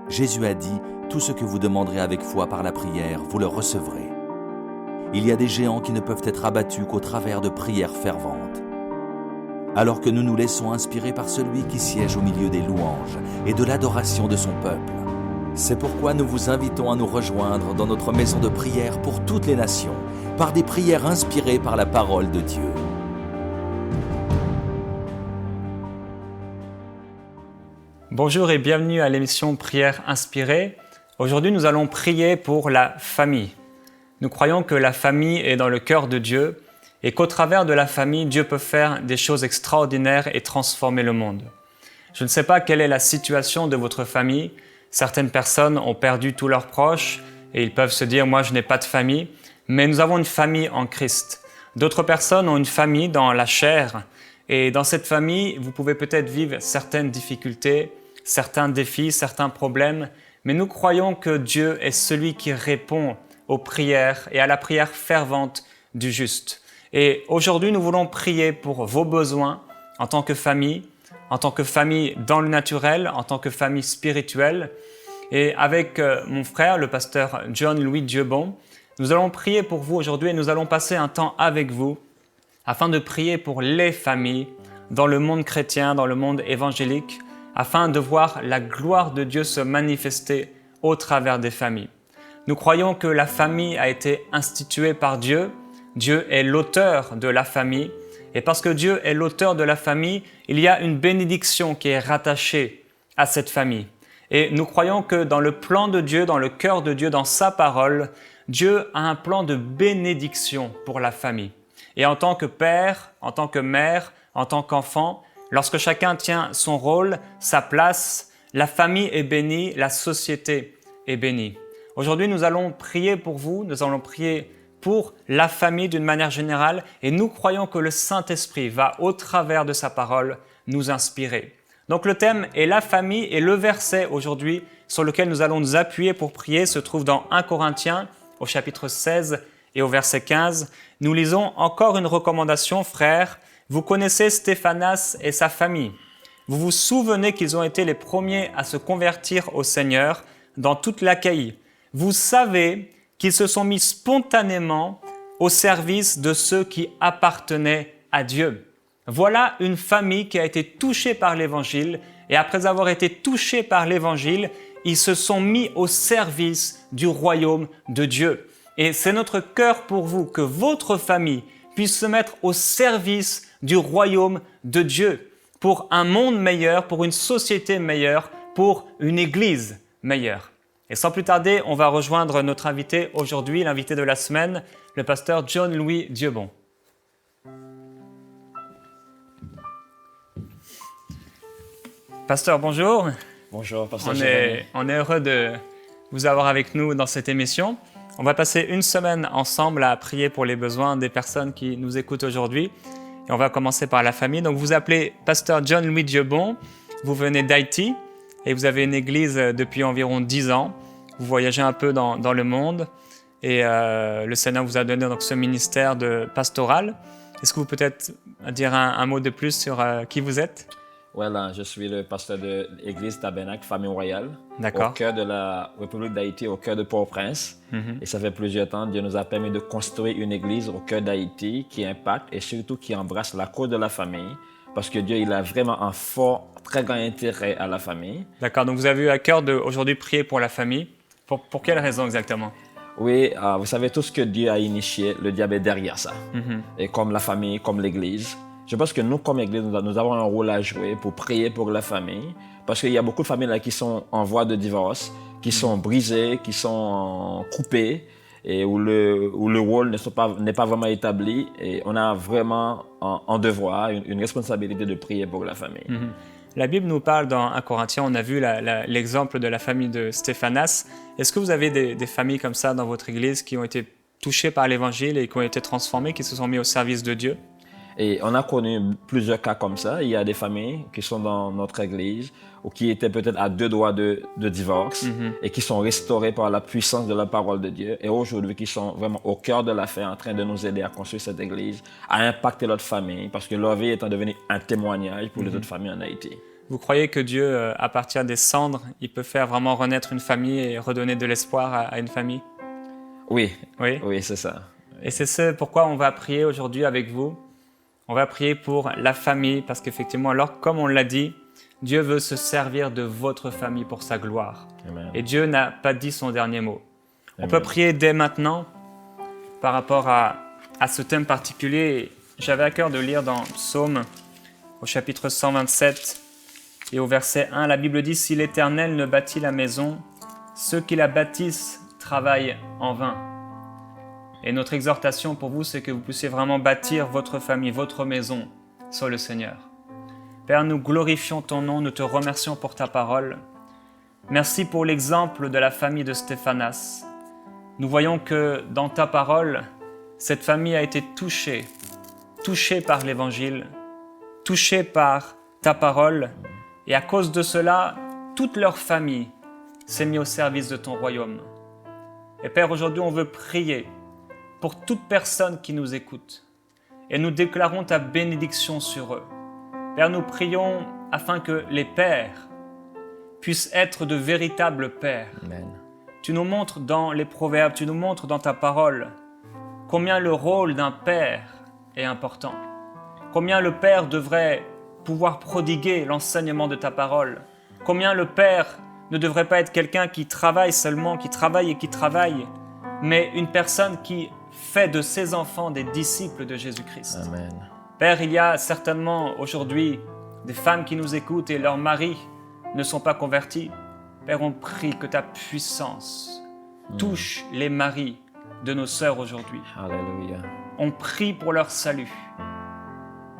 Jésus a dit « Tout ce que vous demanderez avec foi par la prière, vous le recevrez ». Il y a des géants qui ne peuvent être abattus qu'au travers de prières ferventes. Alors que nous nous laissons inspirer par celui qui siège au milieu des louanges et de l'adoration de son peuple. C'est pourquoi nous vous invitons à nous rejoindre dans notre maison de prière pour toutes les nations, par des prières inspirées par la parole de Dieu. Bonjour et bienvenue à l'émission Prière inspirée. Aujourd'hui, nous allons prier pour la famille. Nous croyons que la famille est dans le cœur de Dieu et qu'au travers de la famille, Dieu peut faire des choses extraordinaires et transformer le monde. Je ne sais pas quelle est la situation de votre famille. Certaines personnes ont perdu tous leurs proches et ils peuvent se dire « moi je n'ai pas de famille », mais nous avons une famille en Christ. D'autres personnes ont une famille dans la chair et dans cette famille, vous pouvez peut-être vivre certaines difficultés, certains défis, certains problèmes, mais nous croyons que Dieu est celui qui répond aux prières et à la prière fervente du juste. Et aujourd'hui, nous voulons prier pour vos besoins en tant que famille dans le naturel, en tant que famille spirituelle. Et avec mon frère, le pasteur John Louis Dieubon, nous allons prier pour vous aujourd'hui et nous allons passer un temps avec vous afin de prier pour les familles dans le monde chrétien, dans le monde évangélique, afin de voir la gloire de Dieu se manifester au travers des familles. Nous croyons que la famille a été instituée par Dieu. Dieu est l'auteur de la famille. Et parce que Dieu est l'auteur de la famille, il y a une bénédiction qui est rattachée à cette famille. Et nous croyons que dans le plan de Dieu, dans le cœur de Dieu, dans sa parole, Dieu a un plan de bénédiction pour la famille. Et en tant que père, en tant que mère, en tant qu'enfant, lorsque chacun tient son rôle, sa place, la famille est bénie, la société est bénie. Aujourd'hui, nous allons prier pour vous, nous allons prier pour la famille d'une manière générale et nous croyons que le Saint-Esprit va, au travers de sa parole, nous inspirer. Donc le thème est la famille et le verset aujourd'hui sur lequel nous allons nous appuyer pour prier se trouve dans 1 Corinthiens au chapitre 16 et au verset 15. Nous lisons encore une recommandation, frères. Vous connaissez Stéphanas et sa famille. Vous vous souvenez qu'ils ont été les premiers à se convertir au Seigneur dans toute l'Achaïe. Vous savez qu'ils se sont mis spontanément au service de ceux qui appartenaient à Dieu. Voilà une famille qui a été touchée par l'Évangile et après avoir été touchée par l'Évangile, ils se sont mis au service du royaume de Dieu. Et c'est notre cœur pour vous que votre famille puisse se mettre au service du royaume de Dieu pour un monde meilleur, pour une société meilleure, pour une église meilleure. Et sans plus tarder, on va rejoindre notre invité aujourd'hui, l'invité de la semaine, le pasteur John Louis Dieubon. Pasteur, bonjour. Bonjour, pasteur. On est heureux de vous avoir avec nous dans cette émission. On va passer une semaine ensemble à prier pour les besoins des personnes qui nous écoutent aujourd'hui. Et on va commencer par la famille. Donc vous vous appelez pasteur John Louis Dieubon, vous venez d'Haïti et vous avez une église depuis environ 10 ans. Vous voyagez un peu dans le monde et le Seigneur vous a donné donc ce ministère de pastoral. Est-ce que vous pouvez peut-être dire un mot de plus sur qui vous êtes? Voilà, je suis le pasteur de l'église Tabernacle Famille Royale, D'accord. au cœur de la République d'Haïti, au cœur de Port-au-Prince. Et ça fait plusieurs temps, Dieu nous a permis de construire une église au cœur d'Haïti qui impacte et surtout qui embrasse la cause de la famille. Parce que Dieu, il a vraiment un fort, très grand intérêt à la famille. D'accord, donc vous avez eu à cœur d'aujourd'hui prier pour la famille. Pour quelle raison exactement? Oui, vous savez tout ce que Dieu a initié, le diable est derrière ça. Et comme la famille, comme l'église. Je pense que nous, comme église, nous avons un rôle à jouer pour prier pour la famille. Parce qu'il y a beaucoup de familles là qui sont en voie de divorce, qui sont brisées, qui sont coupées, et où le rôle n'est pas vraiment établi. Et on a vraiment un devoir, une responsabilité de prier pour la famille. La Bible nous parle dans 1 Corinthiens, on a vu l'exemple de la famille de Stéphanas. Est-ce que vous avez des familles comme ça dans votre église qui ont été touchées par l'Évangile et qui ont été transformées, qui se sont mis au service de Dieu? Et on a connu plusieurs cas comme ça. Il y a des familles qui sont dans notre église ou qui étaient peut-être à 2 doigts de divorce et qui sont restaurées par la puissance de la parole de Dieu et aujourd'hui qui sont vraiment au cœur de l'affaire en train de nous aider à construire cette église, à impacter notre famille parce que leur vie est devenue un témoignage pour les autres familles en Haïti. Vous croyez que Dieu, à partir des cendres, il peut faire vraiment renaître une famille et redonner de l'espoir à une famille? Oui, Oui. oui, c'est ça. Et c'est ce pourquoi on va prier aujourd'hui avec vous. On va prier pour la famille parce qu'effectivement, alors comme on l'a dit, Dieu veut se servir de votre famille pour sa gloire. Amen. Et Dieu n'a pas dit son dernier mot. On Amen. peut prier dès maintenant par rapport à ce thème particulier. J'avais à cœur de lire dans Psaume au chapitre 127 et au verset 1, la Bible dit « Si l'Éternel ne bâtit la maison, ceux qui la bâtissent travaillent en vain. » Et notre exhortation pour vous, c'est que vous puissiez vraiment bâtir votre famille, votre maison sur le Seigneur. Père, nous glorifions ton nom, nous te remercions pour ta parole. Merci pour l'exemple de la famille de Stéphanas. Nous voyons que dans ta parole, cette famille a été touchée par l'Évangile, touchée par ta parole. Et à cause de cela, toute leur famille s'est mise au service de ton royaume. Et Père, aujourd'hui, on veut prier pour toute personne qui nous écoute. Et nous déclarons ta bénédiction sur eux. Père, nous prions afin que les pères puissent être de véritables pères. Amen. Tu nous montres dans les proverbes, tu nous montres dans ta parole combien le rôle d'un père est important. Combien le père devrait pouvoir prodiguer l'enseignement de ta parole. Combien le père ne devrait pas être quelqu'un qui travaille seulement, qui travaille, mais une personne qui fait de ses enfants des disciples de Jésus-Christ. Amen. Père, il y a certainement aujourd'hui des femmes qui nous écoutent et leurs maris ne sont pas convertis. Père, on prie que ta puissance touche les maris de nos sœurs aujourd'hui. Alléluia. On prie pour leur salut.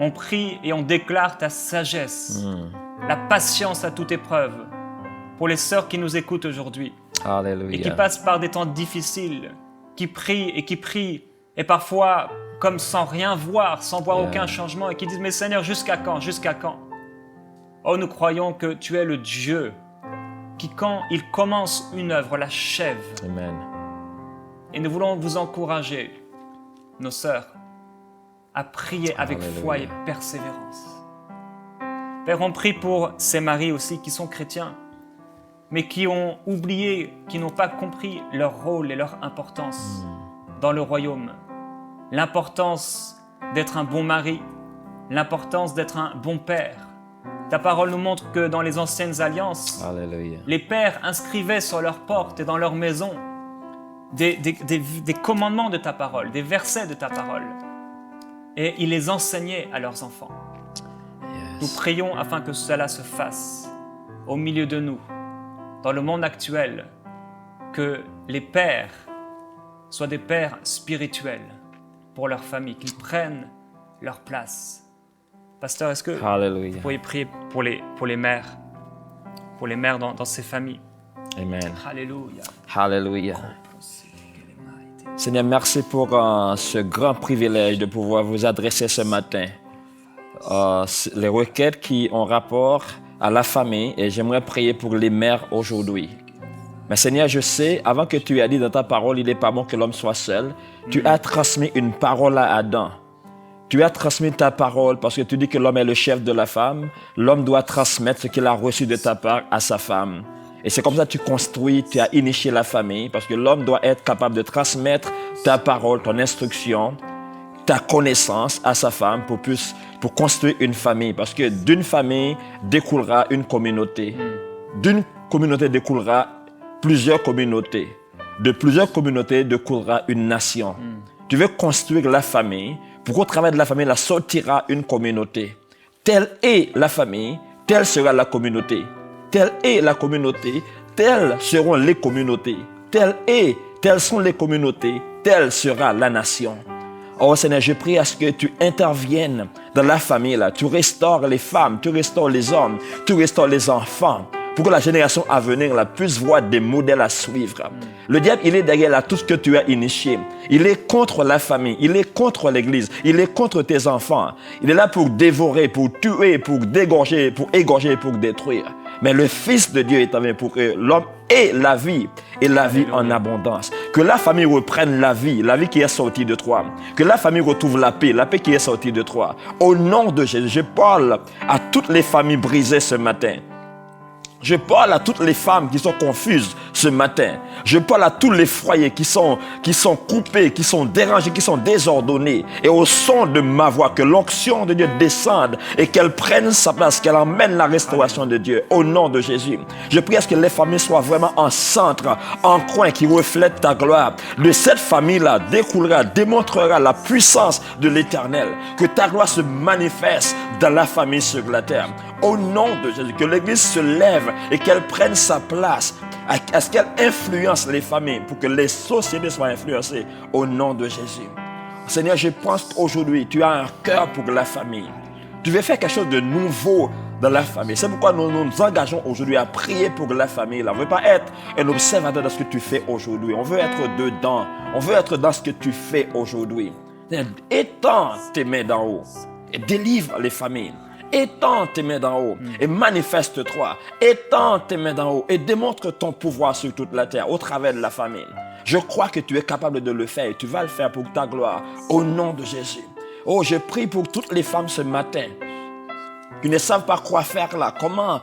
On prie et on déclare ta sagesse, la patience à toute épreuve pour les sœurs qui nous écoutent aujourd'hui Alléluia. et qui passent par des temps difficiles, qui prient et parfois comme sans rien voir, sans voir aucun changement et qui disent « Mais Seigneur, jusqu'à quand? Jusqu'à quand ?» Oh, nous croyons que tu es le Dieu qui, quand il commence une œuvre, l'achève. Amen. Et nous voulons vous encourager, nos sœurs, à prier avec Alléluia. foi et persévérance. Père, on prie pour ces maris aussi qui sont chrétiens, mais qui ont oublié, qui n'ont pas compris leur rôle et leur importance dans le royaume. L'importance d'être un bon mari, l'importance d'être un bon père. Ta parole nous montre que dans les anciennes alliances, Alléluia. les pères inscrivaient sur leurs portes et dans leurs maisons des commandements de ta parole, des versets de ta parole. Et ils les enseignaient à leurs enfants. Nous prions afin que cela se fasse au milieu de nous, dans le monde actuel, que les pères soient des pères spirituels pour leur famille, qu'ils prennent leur place. Pasteur, est-ce que Alléluia. vous pourriez prier pour les mères dans ces familles? Amen. Alléluia. Alléluia. Seigneur, merci pour ce grand privilège de pouvoir vous adresser ce matin. Les requêtes qui ont rapport à la famille, et j'aimerais prier pour les mères aujourd'hui. Mais Seigneur, je sais, avant que tu aies dit dans ta parole, il n'est pas bon que l'homme soit seul, tu as transmis une parole à Adam. Tu as transmis ta parole parce que tu dis que l'homme est le chef de la femme. L'homme doit transmettre ce qu'il a reçu de ta part à sa femme. Et c'est comme ça que tu construis, tu as initié la famille parce que l'homme doit être capable de transmettre ta parole, ton instruction, ta connaissance à sa femme pour construire une famille. Parce que d'une famille découlera une communauté. D'une communauté découlera plusieurs communautés. De plusieurs communautés découlera une nation. Tu veux construire la famille. Pour qu'au travers de la famille, là sortira une communauté. Telle est la famille, telle sera la communauté. Telle est la communauté, telles seront les communautés. Telles sont les communautés, telle sera la nation. Oh Seigneur, je prie à ce que tu interviennes dans la famille là. Tu restaures les femmes, tu restaures les hommes, tu restaures les enfants. Pour que la génération à venir là, puisse voir des modèles à suivre. Le diable, il est derrière là, tout ce que tu as initié. Il est contre la famille, il est contre l'église, il est contre tes enfants. Il est là pour dévorer, pour tuer, pour dégorger, pour égorger, pour détruire. Mais le Fils de Dieu est venu pour que l'homme ait la vie et la vie en abondance. Que la famille reprenne la vie qui est sortie de toi. Que la famille retrouve la paix qui est sortie de toi. Au nom de Jésus, je parle à toutes les familles brisées ce matin. Je parle à toutes les femmes qui sont confuses ce matin. Je parle à tous les foyers qui sont coupés, qui sont dérangés, qui sont désordonnés. Et au son de ma voix, que l'onction de Dieu descende et qu'elle prenne sa place, qu'elle emmène la restauration de Dieu. Au nom de Jésus. Je prie à ce que les familles soient vraiment en centre, en coin, qui reflètent ta gloire. De cette famille-là démontrera la puissance de l'Éternel. Que ta gloire se manifeste dans la famille sur la terre. Au nom de Jésus, que l'Église se lève et qu'elle prenne sa place, à ce qu'elle influence les familles pour que les sociétés soient influencées au nom de Jésus. Seigneur, je pense qu'aujourd'hui, tu as un cœur pour la famille. Tu veux faire quelque chose de nouveau dans la famille. C'est pourquoi nous nous engageons aujourd'hui à prier pour la famille. On ne veut pas être un observateur de ce que tu fais aujourd'hui. On veut être dedans. On veut être dans ce que tu fais aujourd'hui. Étends tes mains d'en haut et délivre les familles. Étends tes mains d'en haut et manifeste-toi. Étends tes mains d'en haut et démontre ton pouvoir sur toute la terre au travers de la famille. Je crois que tu es capable de le faire et tu vas le faire pour ta gloire au nom de Jésus. Oh, je prie pour toutes les femmes ce matin qui ne savent pas quoi faire là, comment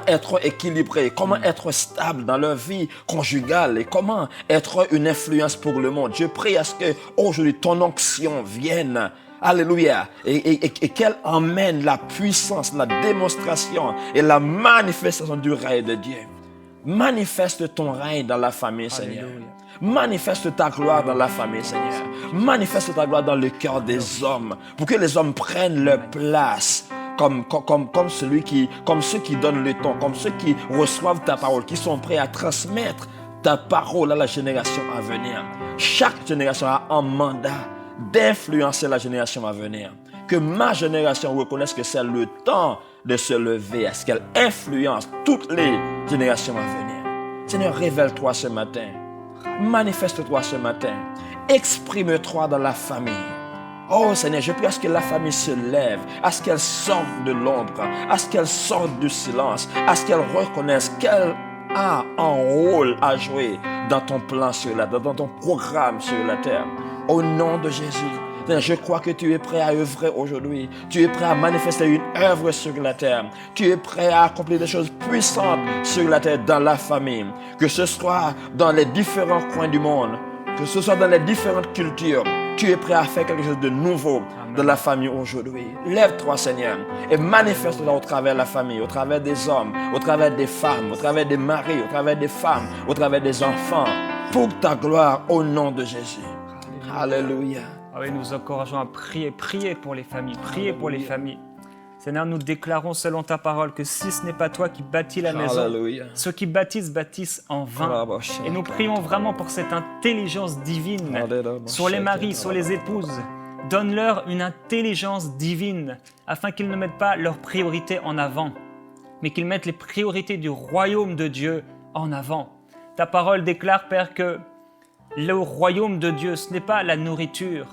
être équilibré, comment être stable dans leur vie conjugale et comment être une influence pour le monde. Je prie à ce que aujourd'hui ton onction vienne. Alléluia. Et qu'elle emmène la puissance, la démonstration et la manifestation du règne de Dieu. Manifeste ton règne dans la famille, Seigneur. Manifeste ta gloire dans la famille, Seigneur. Manifeste ta gloire dans le cœur des hommes pour que les hommes prennent leur place. Comme ceux qui donnent le ton, comme ceux qui reçoivent ta parole, qui sont prêts à transmettre ta parole à la génération à venir. Chaque génération a un mandat d'influencer la génération à venir. Que ma génération reconnaisse que c'est le temps de se lever, à ce qu'elle influence toutes les générations à venir. Seigneur, révèle-toi ce matin. Manifeste-toi ce matin. Exprime-toi dans la famille. Oh Seigneur, je prie à ce que la famille se lève, à ce qu'elle sorte de l'ombre, à ce qu'elle sorte du silence, à ce qu'elle reconnaisse qu'elle a un rôle à jouer dans ton plan sur la terre, dans ton programme sur la terre. Au nom de Jésus, je crois que tu es prêt à œuvrer aujourd'hui. Tu es prêt à manifester une œuvre sur la terre. Tu es prêt à accomplir des choses puissantes sur la terre, dans la famille. Que ce soit dans les différents coins du monde, que ce soit dans les différentes cultures. Tu es prêt à faire quelque chose de nouveau dans la famille aujourd'hui. Lève-toi, Seigneur, et manifeste-toi au travers de la famille, au travers des hommes, au travers des femmes, au travers des maris, au travers des femmes, au travers des enfants, pour ta gloire, au nom de Jésus. Alléluia. Ah oui, nous encourageons à prier pour les familles, prier pour les familles. Seigneur, nous déclarons selon ta parole que si ce n'est pas toi qui bâtis la maison, Alléluia. ceux qui bâtissent en vain. Et nous prions vraiment pour cette intelligence divine sur les maris, sur les épouses. Donne-leur une intelligence divine afin qu'ils ne mettent pas leurs priorités en avant, mais qu'ils mettent les priorités du royaume de Dieu en avant. Ta parole déclare, Père, que le royaume de Dieu, ce n'est pas la nourriture,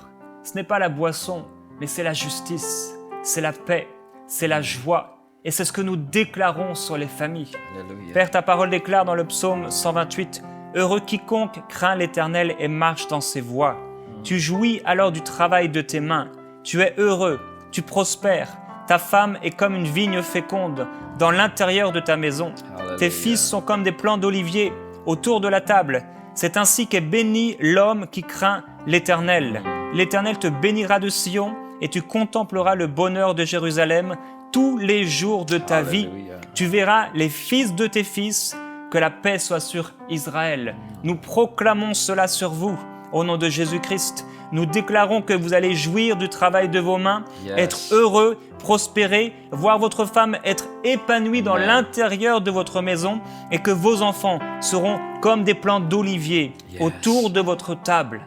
ce n'est pas la boisson, mais c'est la justice, c'est la paix, c'est la joie. Et c'est ce que nous déclarons sur les familles. Alléluia. Père, ta parole déclare dans le psaume 128, « Heureux quiconque craint l'Éternel et marche dans ses voies. Tu jouis alors du travail de tes mains. Tu es heureux, tu prospères. Ta femme est comme une vigne féconde dans l'intérieur de ta maison. Alléluia. Tes fils sont comme des plants d'olivier autour de la table. C'est ainsi qu'est béni l'homme qui craint l'Éternel. L'Éternel te bénira de Sion et tu contempleras le bonheur de Jérusalem tous les jours de ta vie. Tu verras les fils de tes fils, que la paix soit sur Israël. Nous proclamons cela sur vous, au nom de Jésus-Christ. Nous déclarons que vous allez jouir du travail de vos mains, être heureux, prospérer, voir votre femme être épanouie dans l'intérieur de votre maison et que vos enfants seront comme des plants d'olivier autour de votre table.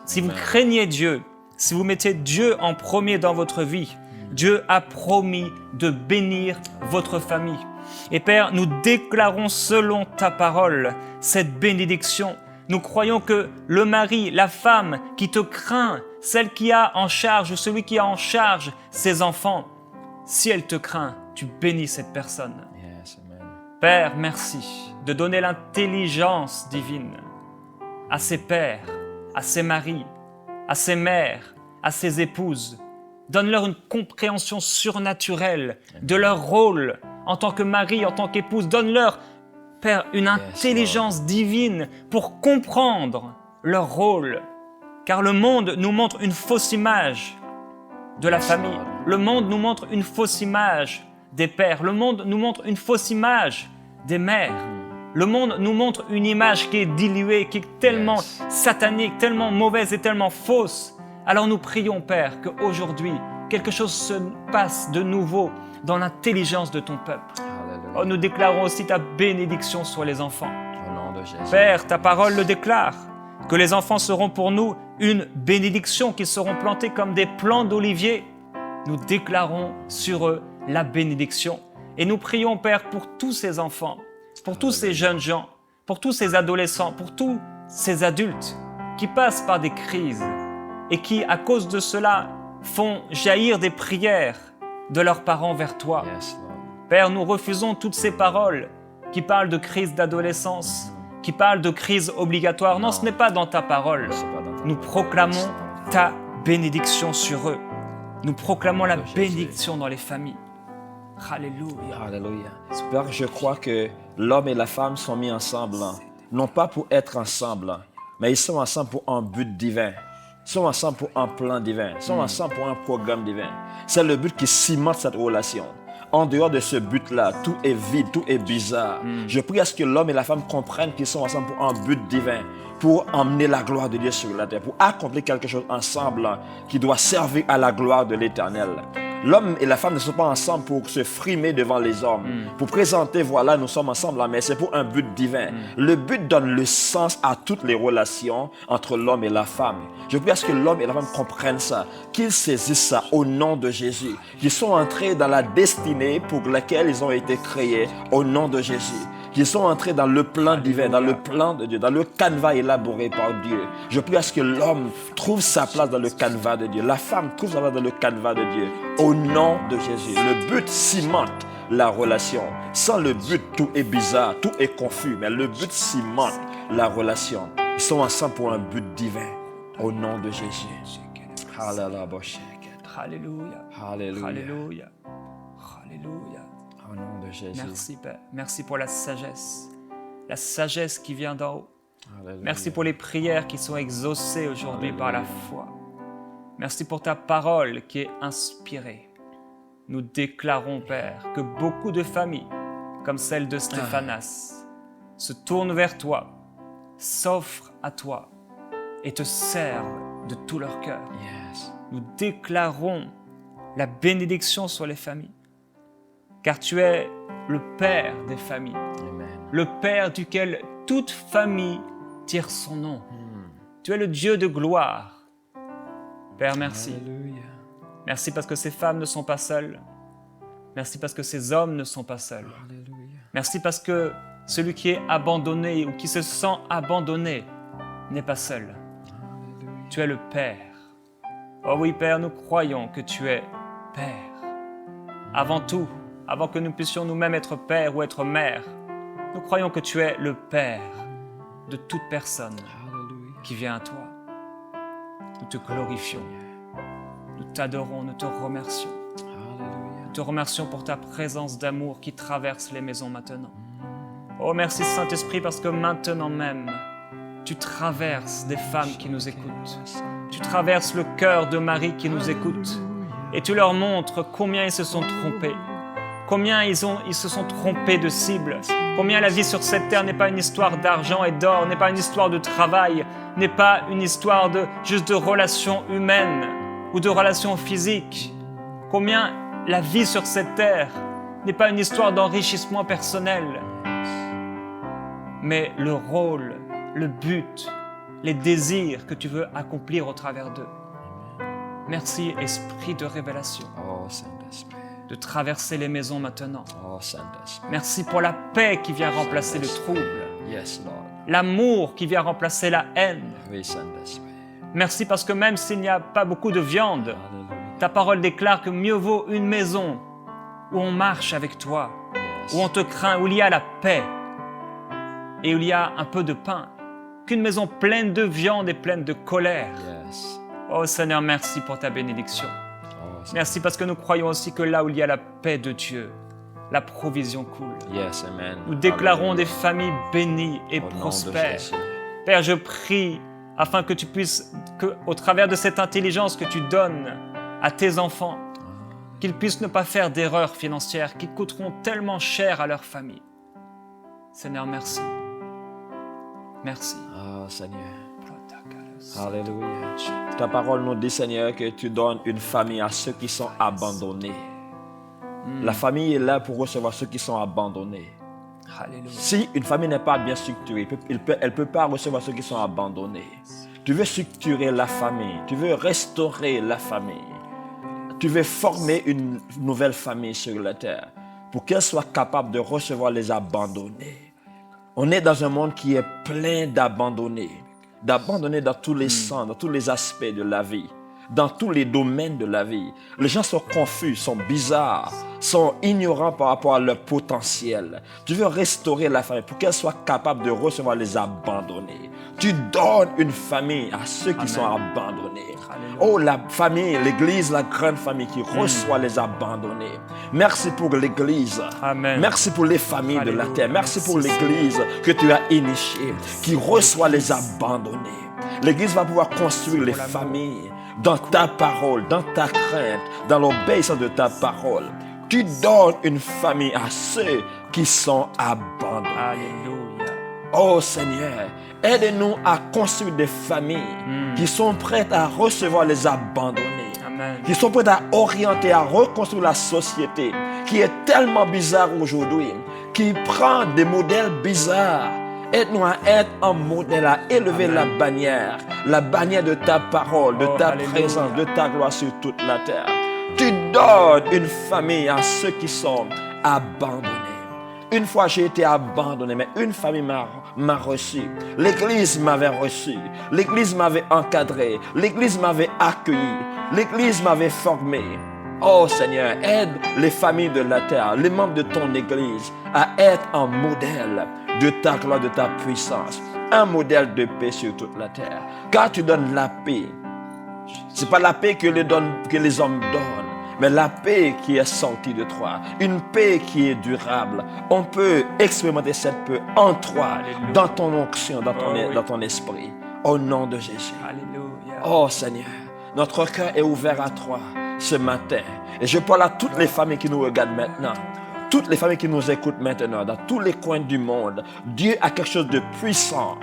Si vous craignez Dieu, si vous mettez Dieu en premier dans votre vie, Dieu a promis de bénir votre famille. Et Père, nous déclarons selon ta parole cette bénédiction. Nous croyons que le mari, la femme qui te craint, celle qui a en charge, celui qui a en charge ses enfants, si elle te craint, tu bénis cette personne. Père, merci de donner l'intelligence divine à ses pères, à ses maris, à ses mères, à ses épouses. Donne-leur une compréhension surnaturelle de leur rôle en tant que mari, en tant qu'épouse. Donne-leur, Père, une intelligence divine pour comprendre leur rôle. Car le monde nous montre une fausse image de la famille. Le monde nous montre une fausse image des pères. Le monde nous montre une fausse image des mères. Le monde nous montre une image qui est diluée, qui est tellement satanique, tellement mauvaise et tellement fausse. Alors nous prions, Père, qu'aujourd'hui, quelque chose se passe de nouveau dans l'intelligence de ton peuple. Oh, nous déclarons aussi ta bénédiction sur les enfants. Au nom de Jésus. Père, ta parole le déclare, que les enfants seront pour nous une bénédiction, qu'ils seront plantés comme des plants d'olivier. Nous déclarons sur eux la bénédiction. Et nous prions, Père, pour tous ces enfants, pour tous ces jeunes gens, pour tous ces adolescents, pour tous ces adultes qui passent par des crises et qui, à cause de cela, font jaillir des prières de leurs parents vers toi. Père, nous refusons toutes ces paroles qui parlent de crise d'adolescence, qui parlent de crise obligatoire. Non, ce n'est pas dans ta parole. Nous proclamons ta bénédiction sur eux. Nous proclamons la bénédiction dans les familles. Alléluia. Alléluia. Père, je crois que l'homme et la femme sont mis ensemble, non pas pour être ensemble, mais ils sont ensemble pour un but divin. Ils sont ensemble pour un plan divin. Ils sont ensemble pour un programme divin. C'est le but qui cimente cette relation. En dehors de ce but-là, tout est vide, tout est bizarre. Je prie à ce que l'homme et la femme comprennent qu'ils sont ensemble pour un but divin, pour emmener la gloire de Dieu sur la terre, pour accomplir quelque chose ensemble qui doit servir à la gloire de l'Éternel. L'homme et la femme ne sont pas ensemble pour se frimer devant les hommes, pour présenter, voilà, nous sommes ensemble là, mais c'est pour un but divin. Le but donne le sens à toutes les relations entre l'homme et la femme. Je prie à ce que l'homme et la femme comprennent ça, qu'ils saisissent ça au nom de Jésus, qu'ils sont entrés dans la destinée pour laquelle ils ont été créés au nom de Jésus. Qu'ils sont entrés dans le plan divin, dans le plan de Dieu, dans le canevas élaboré par Dieu. Je prie à ce que l'homme trouve sa place dans le canevas de Dieu, la femme trouve sa place dans le canevas de Dieu, au nom de Jésus. Le but cimente la relation. Sans le but, tout est bizarre, tout est confus, mais le but cimente la relation. Ils sont ensemble pour un but divin, au nom de Jésus. Alléluia. Alléluia. Alléluia. Alléluia. Au nom de Jésus. Merci, Père. Merci pour la sagesse qui vient d'en haut. Alléluia. Merci pour les prières qui sont exaucées aujourd'hui par la foi. Merci pour ta parole qui est inspirée. Nous déclarons, Père, que beaucoup de familles, comme celle de Stéphanas, se tournent vers toi, s'offrent à toi et te servent de tout leur cœur. Yes. Nous déclarons la bénédiction sur les familles. Car tu es le Père des familles, Amen. le Père duquel toute famille tire son nom. Tu es le Dieu de gloire. Père, merci. Alléluia. Merci parce que ces femmes ne sont pas seules. Merci parce que ces hommes ne sont pas seuls. Alléluia. Merci parce que celui qui est abandonné ou qui se sent abandonné n'est pas seul. Tu es le Père. Oh oui, Père, nous croyons que tu es Père. Avant tout, avant que nous puissions nous-mêmes être père ou être mère, nous croyons que tu es le Père de toute personne Alléluia. qui vient à toi. Nous te glorifions, nous t'adorons, nous te remercions. Alléluia. Nous te remercions pour ta présence d'amour qui traverse les maisons maintenant. Oh, merci Saint-Esprit parce que maintenant même, tu traverses des femmes qui nous écoutent. Tu traverses le cœur de Marie qui nous écoute et tu leur montres combien ils se sont trompés. Combien ils se sont trompés de cible. Combien la vie sur cette terre n'est pas une histoire d'argent et d'or, n'est pas une histoire de travail, n'est pas une histoire juste de relations humaines ou de relations physiques. Combien la vie sur cette terre n'est pas une histoire d'enrichissement personnel, mais le rôle, le but, les désirs que tu veux accomplir au travers d'eux. Merci, Esprit de révélation, Oh, Saint-Esprit. de traverser les maisons maintenant. Oh, Saint-Esprit. Merci pour la paix qui vient remplacer le trouble, Yes, Lord. l'amour qui vient remplacer la haine. Oui, Saint-Esprit. Merci parce que même s'il n'y a pas beaucoup de viande, Alléluia. ta parole déclare que mieux vaut une maison où on marche avec toi, Yes. où on te craint, où il y a la paix et où il y a un peu de pain, qu'une maison pleine de viande et pleine de colère. Yes. Oh Seigneur, merci pour ta bénédiction. Oh, Merci parce que nous croyons aussi que là où il y a la paix de Dieu, la provision coule. yes, amen. Nous déclarons Alléluia. des familles bénies et Au nom de prospères. Jésus. Père, je prie afin que tu puisses, au travers de cette intelligence que tu donnes à tes enfants, qu'ils puissent ne pas faire d'erreurs financières qui coûteront tellement cher à leur famille. Seigneur, merci. Merci. Oh, Seigneur. Alléluia. Ta parole nous dit, Seigneur, que tu donnes une famille à ceux qui sont abandonnés. La famille est là pour recevoir ceux qui sont abandonnés. Alléluia. Si une famille n'est pas bien structurée, elle ne peut pas recevoir ceux qui sont abandonnés. Tu veux structurer la famille, tu veux restaurer la famille. Tu veux former une nouvelle famille sur la terre pour qu'elle soit capable de recevoir les abandonnés. On est dans un monde qui est plein d'abandonnés dans tous les sens, dans tous les aspects de la vie, dans tous les domaines de la vie. Les gens sont confus, sont bizarres, sont ignorants par rapport à leur potentiel. Tu veux restaurer la famille pour qu'elle soit capable de recevoir les abandonnés. Tu donnes une famille à ceux qui sont abandonnés. Alléluia. Oh, la famille, l'église, la grande famille qui reçoit les abandonnés. Merci pour l'église. Amen. Merci pour les familles de la Alléluia. terre. Merci pour Merci, l'église que tu as initiée, qui reçoit les abandonnés. L'église va pouvoir construire les familles dans ta parole, dans ta crainte, dans l'obéissance de ta parole. Tu donnes une famille à ceux qui sont abandonnés. Alléluia. Oh Seigneur, aide-nous à construire des familles qui sont prêtes à recevoir les abandonnés, Amen. qui sont prêtes à orienter, à reconstruire la société qui est tellement bizarre aujourd'hui, qui prend des modèles bizarres. Aide-nous à être un modèle, à élever la bannière de ta parole, de Oh, ta alléluia. présence, de ta gloire sur toute la terre. Tu donnes une famille à ceux qui sont abandonnés. Une fois j'ai été abandonné, mais une famille m'a reçu. L'église m'avait reçu. L'église m'avait encadré. L'église m'avait accueilli. L'église m'avait formé. Oh Seigneur, aide les familles de la terre, les membres de ton église à être un modèle de ta gloire, de ta puissance. Un modèle de paix sur toute la terre. Car tu donnes la paix. Ce n'est pas la paix que les hommes donnent, mais la paix qui est sortie de toi. Une paix qui est durable. On peut expérimenter cette paix en toi, Alléluia. dans ton onction, dans ton, Oh, oui. dans ton esprit. Au nom de Jésus. Alléluia. Oh Seigneur, notre cœur est ouvert à toi ce matin. Et je parle à toutes les familles qui nous regardent maintenant. Toutes les familles qui nous écoutent maintenant, dans tous les coins du monde. Dieu a quelque chose de puissant.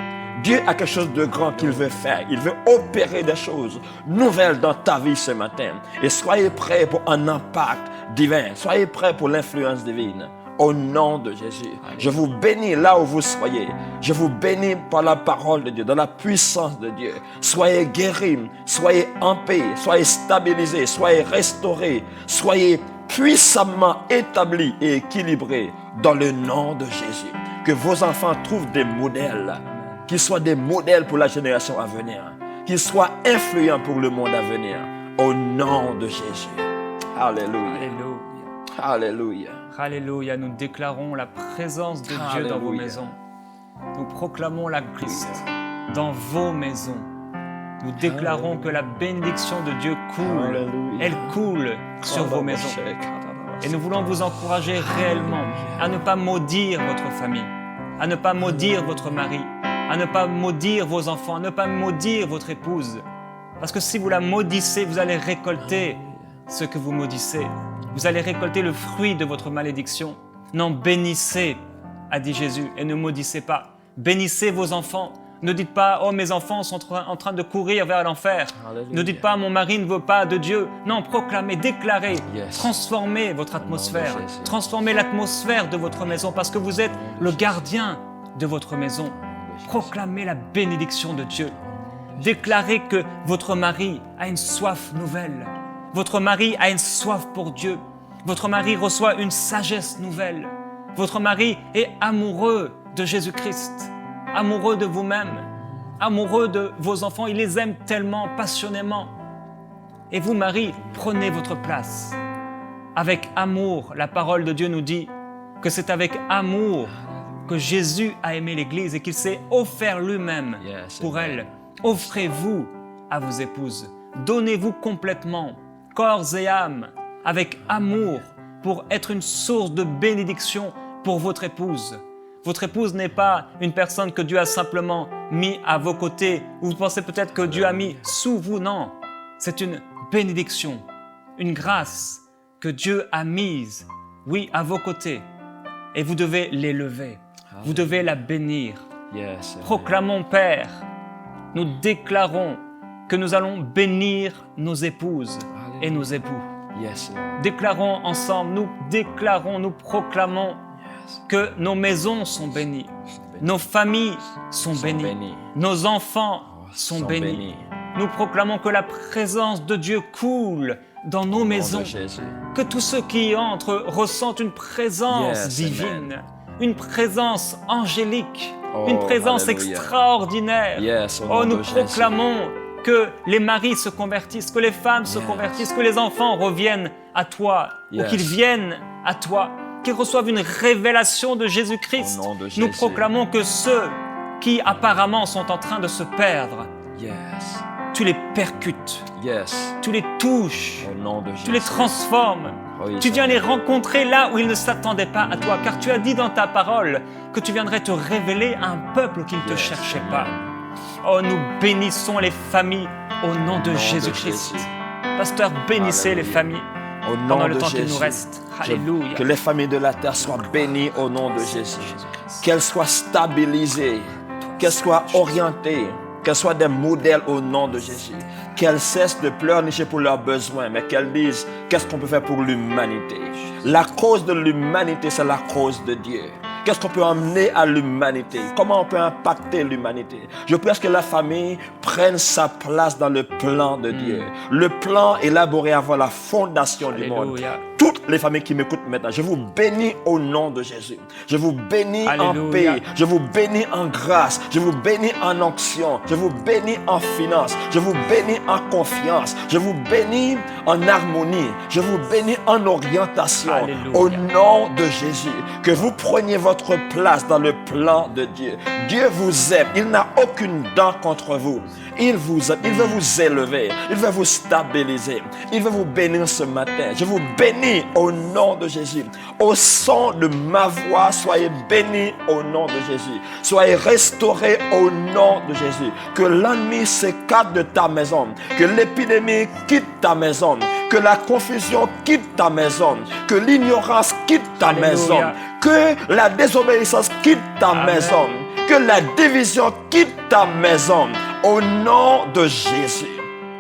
Dieu a quelque chose de grand qu'il veut faire. Il veut opérer des choses nouvelles dans ta vie ce matin. Et soyez prêts pour un impact divin. Soyez prêts pour l'influence divine. Au nom de Jésus. Je vous bénis là où vous soyez. Je vous bénis par la parole de Dieu, dans la puissance de Dieu. Soyez guéris, soyez en paix, soyez stabilisés, soyez restaurés, soyez puissamment établis et équilibrés dans le nom de Jésus. Que vos enfants trouvent des modèles, qu'ils soient des modèles pour la génération à venir, qu'ils soient influents pour le monde à venir. Au nom de Jésus. Alléluia. Alléluia. Alléluia. Alléluia. Nous déclarons la présence de Dieu dans vos Alléluia. maisons. Nous proclamons la Christ dans vos maisons. Nous déclarons que la bénédiction de Dieu coule. Alléluia. Elle coule sur vos maisons. Et nous voulons vous encourager réellement à ne pas maudire votre famille, à ne pas maudire votre mari, à ne pas maudire vos enfants, à ne pas maudire votre épouse. Parce que si vous la maudissez, vous allez récolter ce que vous maudissez. Vous allez récolter le fruit de votre malédiction. Non, bénissez, a dit Jésus, et ne maudissez pas. Bénissez vos enfants. Ne dites pas, oh mes enfants sont en train de courir vers l'enfer. Alléluia. Ne dites pas, mon mari ne veut pas de Dieu. Non, proclamez, déclarez, Yes. transformez votre atmosphère. Jésus. Transformez l'atmosphère de votre maison parce que vous êtes le gardien de votre maison. Proclamez la bénédiction de Dieu. Déclarez que votre mari a une soif nouvelle. Votre mari a une soif pour Dieu. Votre mari reçoit une sagesse nouvelle. Votre mari est amoureux de Jésus-Christ, amoureux de vous-même, amoureux de vos enfants. Il les aime tellement, passionnément. Et vous, mari, prenez votre place. Avec amour, la parole de Dieu nous dit que c'est avec amour que Jésus a aimé l'Église et qu'il s'est offert lui-même Yes, pour amen. elle. Offrez-vous à vos épouses. Donnez-vous complètement, corps et âme, avec amour, pour être une source de bénédiction pour votre épouse. Votre épouse n'est pas une personne que Dieu a simplement mis à vos côtés, ou vous pensez peut-être que Dieu a mis sous vous. Non, c'est une bénédiction, une grâce que Dieu a mise, oui, à vos côtés. Et vous devez l'élever, vous devez la bénir. Yes, amen. Proclamons, Père, nous déclarons que nous allons bénir nos épouses et nos époux. Yes, Lord. Déclarons ensemble, nous proclamons que nos maisons sont bénies, nos familles sont bénies, bénies. nos enfants sont bénis. Nous proclamons que la présence de Dieu coule dans nos Au nom maisons, de Jésus. que tous ceux qui y entrent ressentent une présence Yes, divine, une présence angélique, Oh, une présence alléluia. extraordinaire. Yes, au Oh, nom nous de Jésus. proclamons que les maris se convertissent, que les femmes se Yes. convertissent, que les enfants reviennent à toi, ou Yes. qu'ils viennent à toi, qu'ils reçoivent une révélation de Jésus-Christ. Au nom de Nous Jésus. proclamons que ceux qui apparemment sont en train de se perdre, Yes. tu les percutes, Yes. tu les touches, Au nom de Jésus. tu les transformes. Oui, Tu viens les Seigneur. rencontrer là où ils ne s'attendaient pas à toi, car tu as dit dans ta parole que tu viendrais te révéler à un peuple qui ne te Yes, cherchait Seigneur. pas. Oh, nous bénissons les familles au nom de Au nom de Jésus-Christ. Jésus. Pasteur, bénissez Alléluia. les familles Au nom pendant le de temps qu'il Jésus. nous reste. Je- Alléluia. Que les familles de la terre soient bénies au nom de Jésus. Qu'elles soient stabilisées, qu'elles soient orientées, qu'elles soient des modèles au nom de Jésus. Qu'elles cessent de pleurnicher pour leurs besoins, mais qu'elles disent qu'est-ce qu'on peut faire pour l'humanité. La cause de l'humanité, c'est la cause de Dieu. Qu'est-ce qu'on peut emmener à l'humanité? Comment on peut impacter l'humanité? Je pense que la famille prenne sa place dans le plan de Dieu. Le plan élaboré avant la fondation du monde. Alléluia. Toutes les familles qui m'écoutent maintenant, je vous bénis au nom de Jésus. Je vous bénis en Alléluia. paix. Je vous bénis en grâce. Je vous bénis en onction. Je vous bénis en finance. Je vous bénis en confiance. Je vous bénis en harmonie. Je vous bénis en orientation. Alléluia. Au nom de Jésus. Que vous preniez votre place dans le plan de Dieu. Dieu vous aime. Il n'a aucune dent contre vous. Il vous aime. Il veut vous élever. Il veut vous stabiliser. Il veut vous bénir ce matin. Je vous bénis au nom de Jésus. Au son de ma voix, soyez bénis au nom de Jésus. Soyez restaurés au nom de Jésus. Que l'ennemi s'écarte de ta maison. Que l'épidémie quitte ta maison. Que la confusion quitte ta maison. Que l'ignorance quitte ta Alléluia. maison. Que la désobéissance quitte ta Amen. maison. Que la division quitte ta maison. Au nom de Jésus.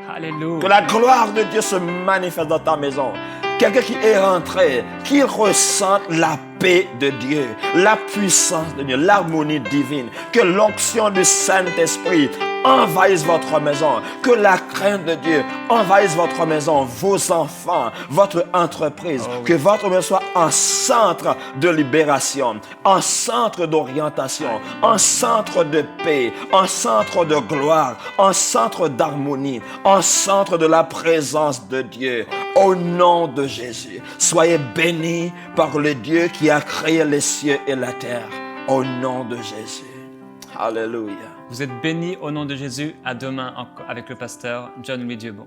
Que Alléluia. la gloire de Dieu se manifeste dans ta maison. Quelqu'un qui est rentré, qui ressente la paix de Dieu, la puissance de Dieu, l'harmonie divine. Que l'onction du Saint-Esprit envahisse votre maison. Que la crainte de Dieu envahisse votre maison, vos enfants, votre entreprise. Que votre maison soit un centre de libération, un centre d'orientation, un centre de paix, un centre de gloire, un centre d'harmonie, un centre de la présence de Dieu. Au nom de Jésus, soyez bénis par le Dieu qui a créé les cieux et la terre. Au nom de Jésus. Alléluia. Vous êtes bénis au nom de Jésus. À demain avec le pasteur John Louis Dieuban.